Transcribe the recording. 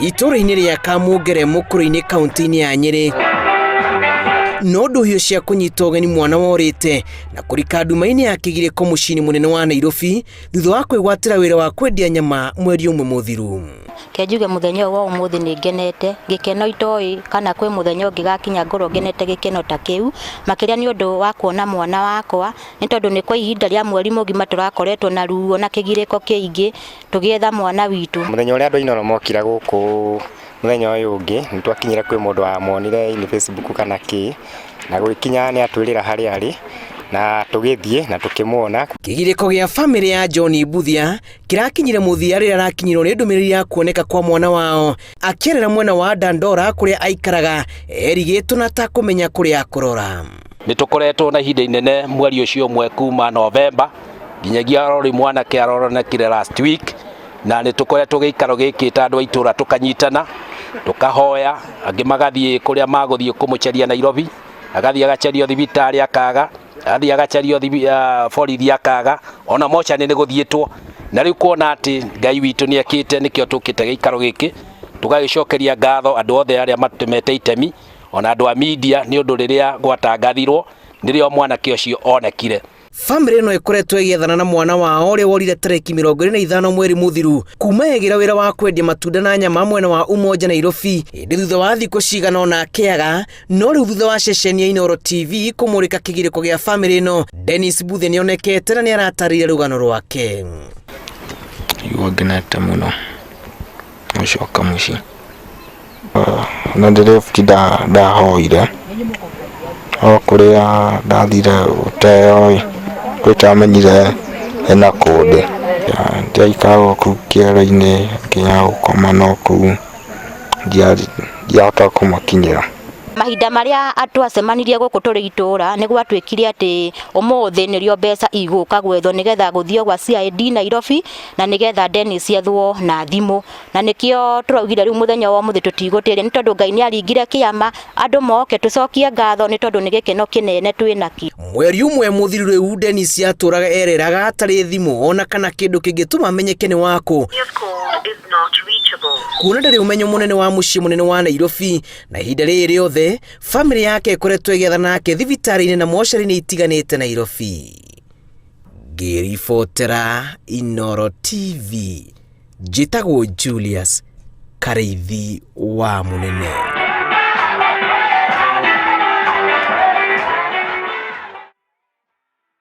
Itũra-inĩ rĩa Kamũngere mũkũrũ-inĩ kaunti-inĩ ya Nyeri no nduhio cia kũnyita ũgeni mwana worĩte na kũrika nduma-inĩ ya kĩgirĩko mũciĩ-inĩ mũnene wa Nairobi thutha wa kwĩgwatĩra wĩra wa kwendia nyama mweri ũmwe mũthiru. Kenjuge muthenya wa umuthi ni ngenete gikeno itoi kana kwi muthenya ungigakinya ngoro ngenete gikeno ta kiu makiria ni undu wa kuona mwana wakwa ni tondu ni kwa ihinda ria mweri mugima turakoretwo na ruo na kigiriko kiingi tugietha mwana witu. Muthenya uria andu ainoro mokira guku muthenya uyu ungi ni twakinyira kwi mundu wa monire ni Facebook kana ki na gwikinya ni atwirira hari ari na tugithie na tukimuona. Kigiriko gia family ya John Buthia kirakinyire muthia rira rakinyirwo ni ndumiriri ya kuoneka kwa mwana wao akierera mwena wa Dandora kuria aikaraga erigitwo na ta kumenya kuria akurora. Nitukoretwo na ihinda inene mweri ucio umwe kuma November nginyagia rori mwana ke aroronekire last week na nitukoretwo gikaro gikita andu aitura tukanyitana tukahoya angi magathie kuria maguthie kumuceria Nairobi agathie agacerio thibitari akaga athia agacario borithi akaga ona mocha ni guthietwo na riu kuona ati Ngai witu ni akite nikio tukite gikaro giki tugagicokeria ngatho andu othe aria matumete itemi ona andu a media ni undu riria gwatangathirwo ndirio mwana kiocio onekire. Family no ikoretwo igiethana na mwana wao uria worire tariki 25 mweri muthiru kuma egira wira wa kwendia matunda na nyama mwena wa Umoja Nairobi indi thutha wa thikũ cigana ona akiaga no riu thutha wa ceceni ya Inooro TV kumurika kigiriko gia family no Dennis Buthia ni onekete na ni aratarire rugano rwake. Ngenete muno mucoka muci na ndirefukida ndahoire okuria ndathire uteo kwitamenyire ena kunde ndiaikara ku kiara-ini nginya gukoma no ku ndiahota kumakinyira. Mahinda maria atu acemanirie guku turi itura ni gwatwikire ati umuthi ni rio mbeca iguka gwetho nigetha guthio gwa CID Nairobi na nigetha Dennis yethwo na thimu na nikio turaugire riu muthenya wa muthi tutigutire ni tondu Ngai ni aringire kiama andu moke tucokie ngatho ni tondu ni gikeno kinene twinaki. Mweri umwe muthiru riu Dennis aturaga ereraga atari thimu ona kana kindu kingituma amenyeke ni wako kuona ndari umenyo munene wa muciĩ munene wa Nairobi na ihinda rĩrĩ rĩothe family yake ikoretwo igethana nake thibitari-inĩ na mocarĩ-inĩ itiganĩte Nairobi. Ngĩribotera Inooro TV njĩtagwo Julius Kareithi wa Munene.